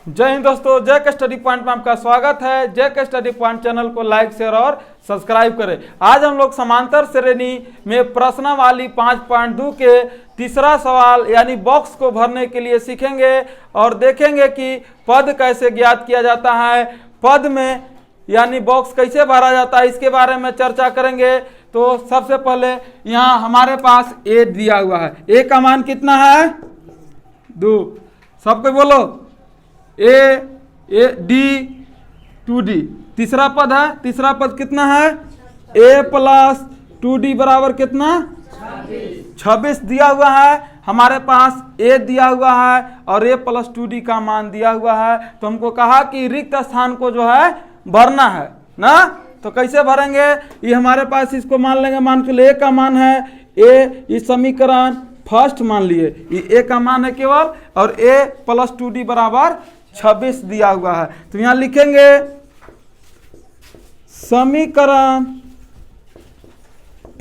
जय हिंद दोस्तों, जय के स्टडी पॉइंट में आपका स्वागत है। जय के स्टडी पॉइंट चैनल को लाइक शेयर और सब्सक्राइब करें। आज हम लोग समांतर श्रेणी में प्रश्नावली 5.2 के तीसरा सवाल यानी बॉक्स को भरने के लिए सीखेंगे और देखेंगे कि पद कैसे ज्ञात किया जाता है, पद में यानी बॉक्स कैसे भरा जाता है, इसके बारे में चर्चा करेंगे। तो सबसे पहले यहाँ हमारे पास ए दिया हुआ है। ए का मान कितना है? 2। सबको बोलो ए डी 2d। तीसरा पद है, तीसरा पद कितना है? a प्लस 2d बराबर कितना? 26 दिया हुआ है हमारे पास। a दिया हुआ है और a प्लस 2d का मान दिया हुआ है। तो हमको कहा कि रिक्त स्थान को जो है भरना है ना। तो कैसे भरेंगे? ये हमारे पास इसको मान लेंगे, मान के लिए a का मान है a, इस समीकरण फर्स्ट मान लिए ये a का मान है केवल, और a प्लस 2d बराबर 26 दिया हुआ है। तो यहां लिखेंगे समीकरण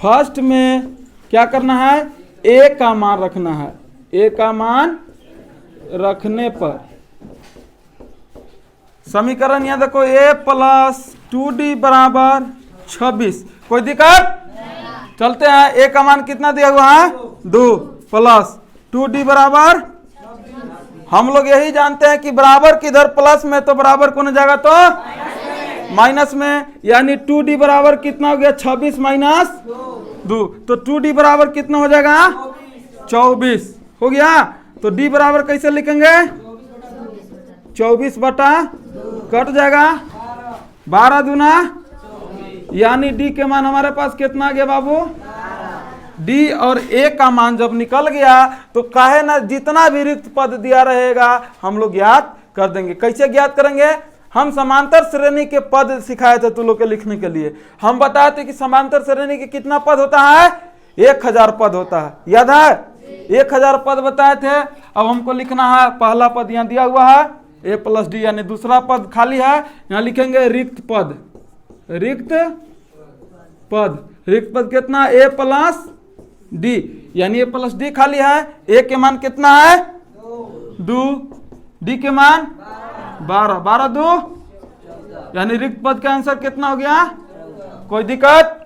फर्स्ट में क्या करना है? a का मान रखना है। a का मान रखने पर समीकरण यहां देखो a प्लस 2d बराबर 26। कोई दिक्कत? चलते हैं। a का मान कितना दिया हुआ है? 2 प्लस 2d बराबर, हम लोग यही जानते हैं कि बराबर किधर प्लस में, तो बराबर कौन हो जाएगा? तो माइनस में, यानी 2d बराबर कितना हो गया? 26 माइनस 2। तो 2d बराबर कितना हो जाएगा? 24 हो गया। तो d बराबर कैसे लिखेंगे? 24 बटा कट जाएगा 12 दूना, यानी d के मान हमारे पास कितना आ गया बाबू? d और a का मान जब निकल गया तो काहे ना जितना भी रिक्त पद दिया रहेगा हम लोग ज्ञात कर देंगे। कैसे ज्ञात करेंगे? हम समांतर श्रेणी के पद सिखाए थे तुम लोग के लिखने के लिए। हम बताए थे कि समांतर श्रेणी के कितना पद होता है? 1000 पद होता है। याद है? 1000 पद बताए थे। अब हमको लिखना है, पहला पद यहाँ दिया हुआ है a प्लस डी, यानी दूसरा पद खाली है। यहाँ लिखेंगे रिक्त पद। रिक्त पद, रिक्त पद कितना? a प्लस डी, यानी a प्लस डी खाली है। a के मान कितना है? 2, d के मान 12, 12 2, यानी रिक्त पद का आंसर कितना हो गया? कोई दिक्कत?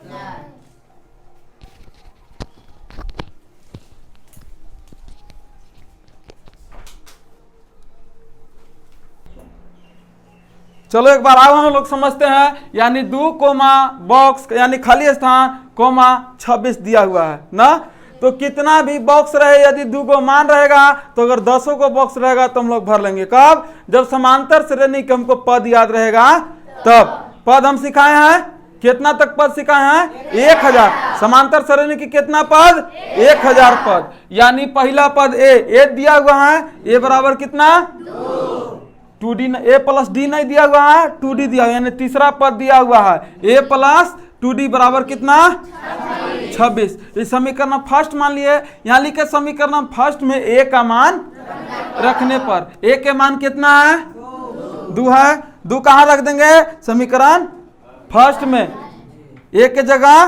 चलो एक बार आओ हम लोग समझते हैं। यानी 2 कोमा बॉक्स यानी खाली स्थान कोमा 26 दिया हुआ है ना। तो कितना भी बॉक्स रहे, यदि 2 को मान रहेगा तो अगर 10 को बॉक्स रहेगा तो हम लोग भर लेंगे। कब? जब समांतर श्रेणी के हमको पद याद रहेगा तब। पद हम सिखाए हैं, कितना तक पद सिखाए हैं? 1000। समांतर श्रेणी की कितना पद? 1000 पद। यानी पहला पद a दिया हुआ है, a बराबर कितना? 2d, a प्लस डी नहीं दिया हुआ है, 2d दिया हुआ, यानी तीसरा पद दिया हुआ है a प्लस 2d बराबर कितना? 26। इस समीकरण फर्स्ट मान लिए। यहाँ लिखे समीकरण फर्स्ट में a का मान रखने पर a के मान कितना है? 2 है। 2 कहाँ रख देंगे? समीकरण फर्स्ट में a के जगह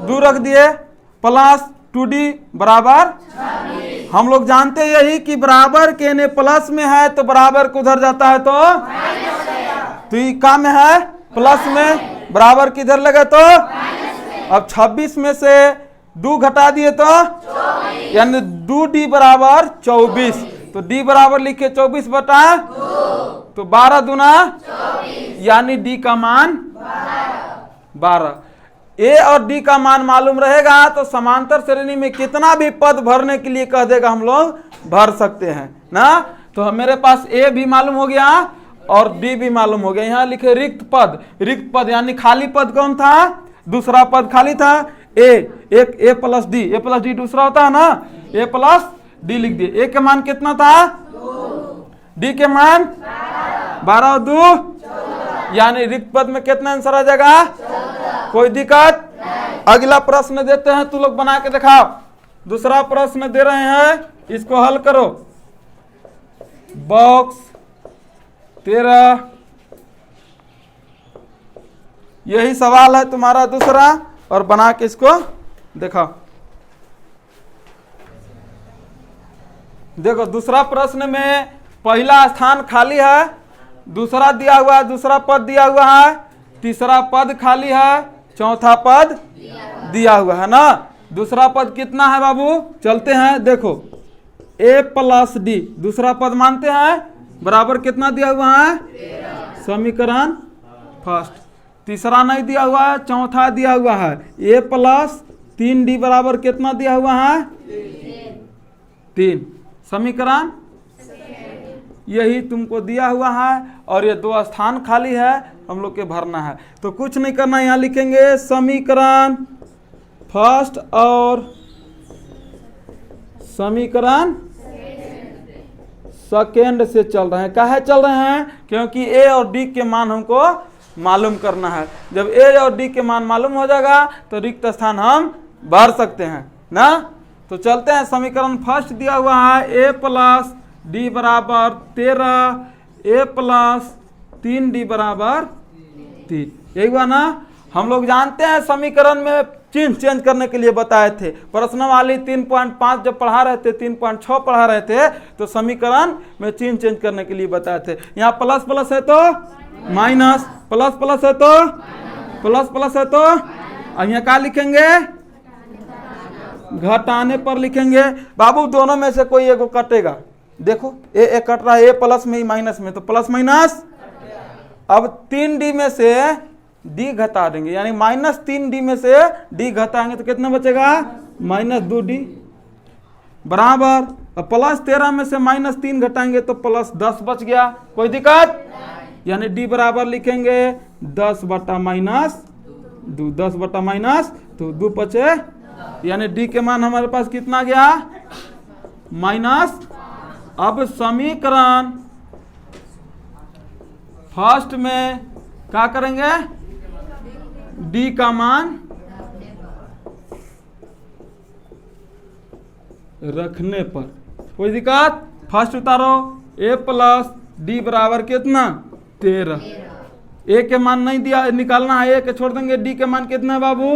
2 रख दिए, प्लस 2d बराबर, हम लोग जानते यही कि बराबर के ने प्लस में है तो बराबर को उधर जाता है तो ये का में है प्लस में, बराबर किधर लगे तो। अब 26 में से 2 घटा दिए तो यानी 2d बराबर 24। तो d बराबर लिखे 24 बटा तो 12 दूना, यानी d का मान 12। a और d का मान मालूम रहेगा तो समांतर श्रेणी में कितना भी पद भरने के लिए कह देगा हम लोग भर सकते हैं ना। तो मेरे पास a भी मालूम हो गया और d भी मालूम हो गया। यहाँ लिखे रिक्त पद। रिक्त पद यानी खाली पद कौन था? दूसरा पद खाली था a प्लस डी दूसरा होता है ना, a प्लस डी लिख दिए। a के मान कितना था? d के मान 12 और 2, यानी रिक्त पद में कितना आंसर आ जाएगा? कोई दिक्कत? अगला प्रश्न देते हैं, तू लोग बना के दिखाओ। दूसरा प्रश्न दे रहे हैं, इसको हल करो। बॉक्स 13, यही सवाल है तुम्हारा दूसरा, और बना के इसको दिखाओ। देखो दूसरा प्रश्न में पहला स्थान खाली है, दूसरा दिया हुआ है, दूसरा पद दिया हुआ है, तीसरा पद खाली है, चौथा पद दिया हुआ है ना। दूसरा पद कितना है बाबू? चलते हैं, देखो a प्लस डी दूसरा पद मानते हैं, बराबर कितना दिया हुआ है? समीकरण फर्स्ट। तीसरा नहीं दिया हुआ है, चौथा दिया हुआ है, a प्लस 3d बराबर कितना दिया हुआ है? 3। समीकरण यही तुमको दिया हुआ है, और ये 2 स्थान खाली है, हम लोग के भरना है। तो कुछ नहीं करना, यहाँ लिखेंगे समीकरण फर्स्ट और समीकरण सेकेंड से चल रहे हैं। काहे चल रहे हैं? क्योंकि ए और डी के मान हमको मालूम करना है। जब ए और डी के मान मालूम हो जाएगा तो रिक्त स्थान हम भर सकते हैं ना। तो चलते हैं, समीकरण फर्स्ट दिया हुआ है ए प्लस डी बराबर 13, ए प्लस 3d बराबर 3। यही हुआ ना। हम लोग जानते हैं समीकरण में चिन्ह चेंज करने के लिए बताए थे। प्रश्नावली 3.5 जब पढ़ा रहे थे, 3.6 पढ़ा रहे थे, तो समीकरण में चिन्ह चेंज करने के लिए बताए थे। यहाँ प्लस प्लस है तो माइनस, प्लस प्लस है तो प्लस प्लस है तो, अब यहाँ क्या लिखेंगे? घटाने पर लिखेंगे। बाबू दोनों में से कोई एगो कटेगा। देखो ए कट रहा है, ए प्लस में ही माइनस में, तो प्लस माइनस। अब 3d में से d घटा देंगे, यानी -3d में से d घटाएंगे तो कितना बचेगा? -2d बराबर। अब +13 में से -3 घटाएंगे तो +10 बच गया। कोई दिक्कत? यानी d बराबर लिखेंगे 10 बटा -2, 10 बटा -2 बचे, यानी d के मान हमारे पास कितना गया? माइनस। अब समीकरण फर्स्ट में क्या करेंगे? d का मान रखने पर। कोई दिक्कत? फर्स्ट उतारो, a प्लस डी बराबर कितना? 13। a के मान नहीं दिया, निकालना है, a के छोड़ देंगे। d के मान कितना है बाबू?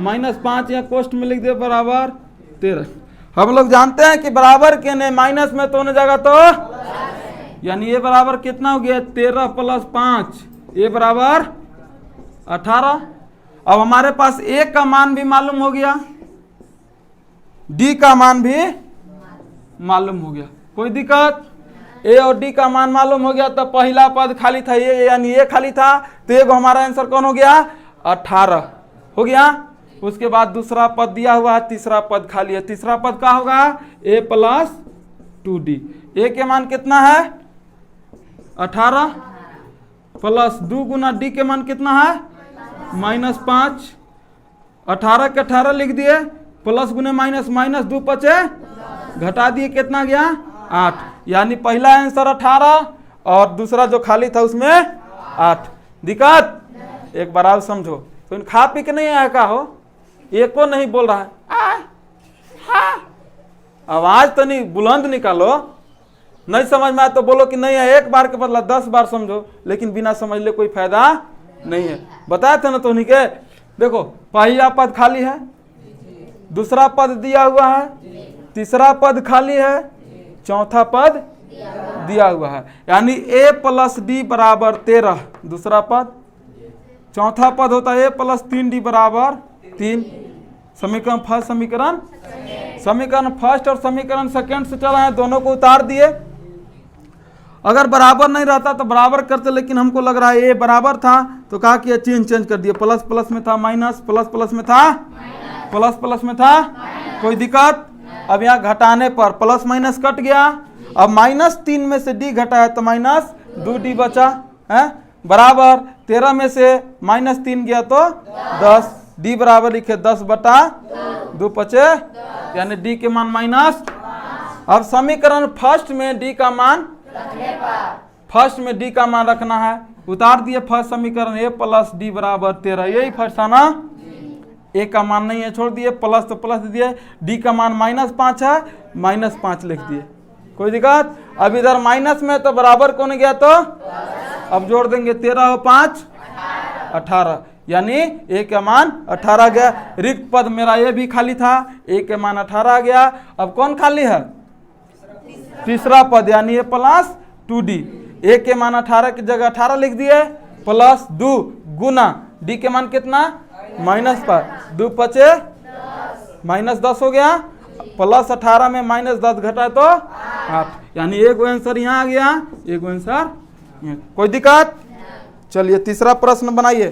-5, या कोष्ट में लिख दे बराबर 13। हम लोग जानते हैं कि बराबर के ने माइनस में तो होने जाएगा, तो यानी a बराबर कितना हो गया? 13 + 5, a बराबर 18। अब हमारे पास a का मान भी मालूम हो गया, d का मान भी मालूम हो गया। कोई दिक्कत? a और d का मान मालूम हो गया, तो पहला पद खाली था ये, यानी ये खाली था, तो ये हमारा आंसर कौन हो गया? 18 हो गया। उसके बाद दूसरा पद दिया हुआ है, तीसरा पद खाली है। तीसरा पद क्या होगा? a plus 2d। a के मान कितना है? 18 प्लस 2 गुना d के मान कितना है? -5। 18 के 18 लिख दिए, प्लस गुने माइनस, -2 बचे, घटा दिए, कितना गया? 8। यानी पहला आंसर 18 और दूसरा जो खाली था उसमें 8। दिक्कत? एक बार आप समझो। तो इन खा पी के नहीं आया का हो, एक को नहीं बोल रहा है, आवाज तो नहीं बुलंद निकालो। नहीं समझ में आया तो बोलो कि नहीं है, एक बार के बदला 10 बार समझो, लेकिन बिना समझ ले कोई फायदा नहीं है। बताया था ना तो उन्हीं के। देखो पहला पद खाली है, दूसरा पद दिया हुआ है, तीसरा पद खाली है, चौथा पद दिया हुआ है, यानी a प्लस डी बराबर 13 दूसरा पद, चौथा पद होता है a प्लस 3d बराबर 3। समीकरण फर्स्ट, समीकरण फर्स्ट और समीकरण सेकेंड से चला है, दोनों को उतार दिए। अगर बराबर नहीं रहता तो बराबर करते, लेकिन हमको लग रहा है ये बराबर था तो कहा कि चेंज कर दिया। प्लस प्लस में था माइनस, प्लस प्लस में था प्लस प्लस में था। कोई दिक्कत? अब यहाँ घटाने पर प्लस माइनस कट गया। अब -3 में से d घटा है तो -2d बचा है, बराबर 13 में से -3 गया तो 10, d बराबर लिखे 10 बटा 2 बचे, यानी d के मान माइनस। अब समीकरण फर्स्ट में d का मान, फर्स्ट में d का मान रखना है, उतार दिए फर्स्ट समीकरण a प्लस डी बराबर 13। यही फर्स्ट है ना। a का मान नहीं है, छोड़ दिए, प्लस तो प्लस दिए, d का मान -5 है, -5 लिख दिए। कोई दिक्कत? अब इधर माइनस में तो बराबर कौन गया, तो अब जोड़ देंगे 13 और 5 18, यानी a का मान 18 गया। रिक्त पद मेरा ये भी खाली था, a के मान 18 आ गया। अब कौन खाली है? तीसरा पद यानी ये प्लस 2d। ए के मान 18 की जगह 18 लिख दिए, प्लस 2 गुना डी के मान कितना माइनस पर 2 पचे -10 हो गया, प्लस 18 में -10 घटा तो 8, यानी एक आंसर यहाँ आ गया, एक आंसर। कोई दिक्कत? चलिए तीसरा प्रश्न बनाइए।